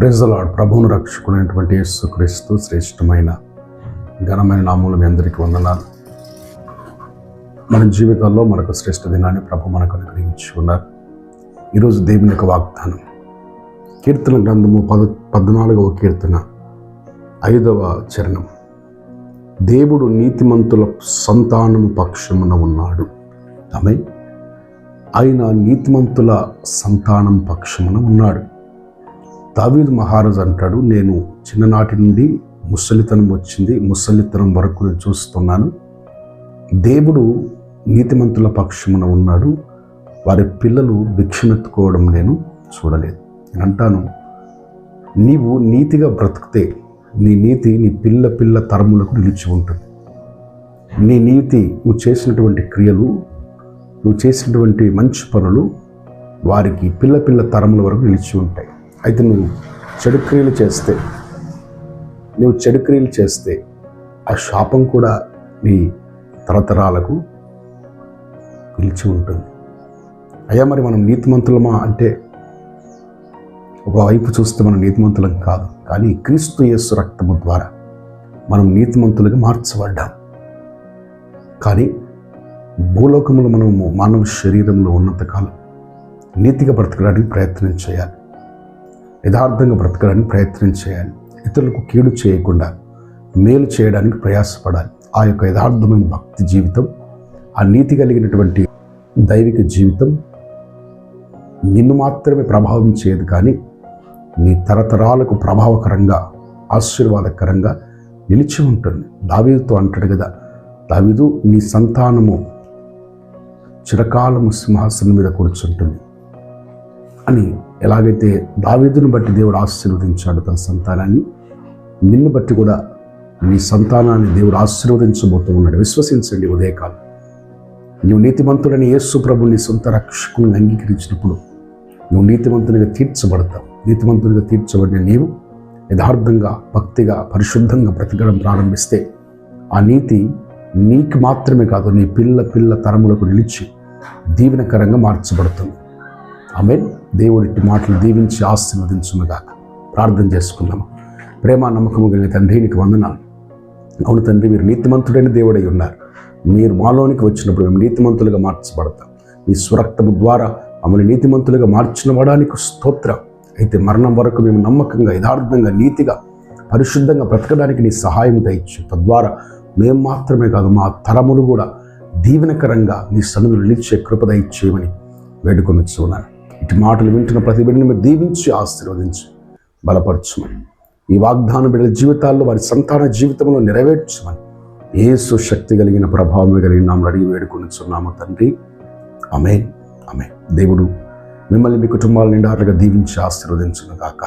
Praise the lord. ప్రభువును రక్షకుడైనటువంటి యేసుక్రీస్తు శ్రేష్టమైన ఘనమైన నామములో మీ అందరికీ వందనాలు. మన జీవితాల్లో మనకు శ్రేష్ఠ దినాన్ని ప్రభు మనకు అనుగ్రహించి ఉన్నారు. ఈరోజు దేవుని యొక్క వాగ్దానం కీర్తన గ్రంథము 14వ కీర్తన 5వ చరణం. దేవుడు నీతిమంతుల సంతానము పక్షమున ఉన్నాడు. ఆమేన్. ఆయన నీతిమంతుల సంతానం పక్షమున ఉన్నాడు. దావీదు మహారాజు అంటాడు, నేను చిన్ననాటి నుండి ముసలితనం వచ్చింది, ముసలితనం వరకు నేను చూస్తున్నాను. దేవుడు నీతిమంతుల పక్షమున ఉన్నాడు. వారి పిల్లలు భిక్షమెత్తుకోవడం నేను చూడలేదు. నేను అంటాను, నీవు నీతిగా బ్రతికితే నీ నీతి నీ పిల్ల తరములకు నిలిచి ఉంటుంది. నీ నీతి, నువ్వు చేసినటువంటి క్రియలు, నువ్వు చేసినటువంటి మంచి పనులు వారికి పిల్ల తరముల వరకు నిలిచి ఉంటాయి. అయితే నువ్వు చెడు క్రియలు చేస్తే ఆ శాపం కూడా నీ తరతరాలకు నిలిచి ఉంటుంది. అయ్యా, మరి మనం నీతిమంతులమా అంటే ఒకవైపు చూస్తే మనం నీతిమంతులం కాదు, కానీ క్రీస్తు యేసు రక్తము ద్వారా మనం నీతిమంతులుగా మార్చబడ్డాం. కానీ భూలోకములో మనము మానవ శరీరంలో ఉన్నంతకాలం నీతిగా బ్రతకడానికి ప్రయత్నం చేయాలి, యథార్థంగా బ్రతకడానికి ప్రయత్నం చేయాలి, ఇతరులకు కీడు చేయకుండా మేలు చేయడానికి ప్రయాసపడాలి. ఆ యొక్క యథార్థమైన భక్తి జీవితం, ఆ నీతి కలిగినటువంటి దైవిక జీవితం నిన్ను మాత్రమే ప్రభావం చేయదు, కానీ నీ తరతరాలకు ప్రభావకరంగా, ఆశీర్వాదకరంగా నిలిచి ఉంటుంది. దావీదుతో అంటాడు కదా, దావీదు నీ సంతానము చిరకాలము సింహాసనం మీద కూర్చుంటుంది అని. ఎలాగైతే దావీదును బట్టి దేవుడు ఆశీర్వదించాడు తన సంతానాన్ని, నిన్ను బట్టి కూడా నీ సంతానాన్ని దేవుడు ఆశీర్వదించబోతూ ఉన్నాడు. విశ్వసించండి. ఉదయకాలం నువ్వు నీతిమంతుడని యేసు ప్రభు నీ సొంత రక్షకుని అంగీకరించినప్పుడు నువ్వు నీతిమంతునిగా తీర్చబడతావు. నీతిమంతునిగా తీర్చబడిన నీవు యథార్థంగా, భక్తిగా, పరిశుద్ధంగా బ్రతకడం ప్రారంభిస్తే ఆ నీతి నీకు మాత్రమే కాదు, నీ పిల్ల తరములకు నిలిచి దీవెనకరంగా మార్చబడుతుంది. ఆమేన్. దేవుడి మాటలు దీవించి ఆశీర్వదించునుగాక. ప్రార్థన చేసుకున్నాము. ప్రేమ నమ్మకము కలిగిన తండ్రి, నీకు వందనాలు. అవును తండ్రి, మీరు నీతిమంతుడైన దేవుడై ఉన్నారు. మీరు మాలోనికి వచ్చినప్పుడు మేము నీతిమంతులుగా మార్చబడతాం. మీ స్వరక్తము ద్వారా మమ్మల్ని నీతిమంతులుగా మార్చిన వాడానికి స్తోత్రం. అయితే మరణం వరకు మేము నమ్మకంగా, యథార్థంగా, నీతిగా, పరిశుద్ధంగా బ్రతకడానికి నీ సహాయం దయచ్చు. తద్వారా మేము మాత్రమే కాదు, మా తరములు కూడా దీవెనకరంగా నీ సన్నిధిలో నిలిచే కృప దయచేయమని వేడుకొనిచున్నాను. ఇటు మాటలు వింటున్న ప్రతి బిడ్డని మీరు దీవించి ఆశీర్వదించి బలపరచుమని, ఈ వాగ్దాన బిడ్డల జీవితాల్లో వారి సంతాన జీవితంలో నెరవేర్చమని యేసు శక్తి కలిగిన, ప్రభావం కలిగిన నామములో అడిగి వేడుకొనిచున్నాము తండ్రి. ఆమేన్. ఆమేన్. దేవుడు మిమ్మల్ని, మీ కుటుంబాల నిండారుగా దీవించి ఆశీర్వదించును గాక.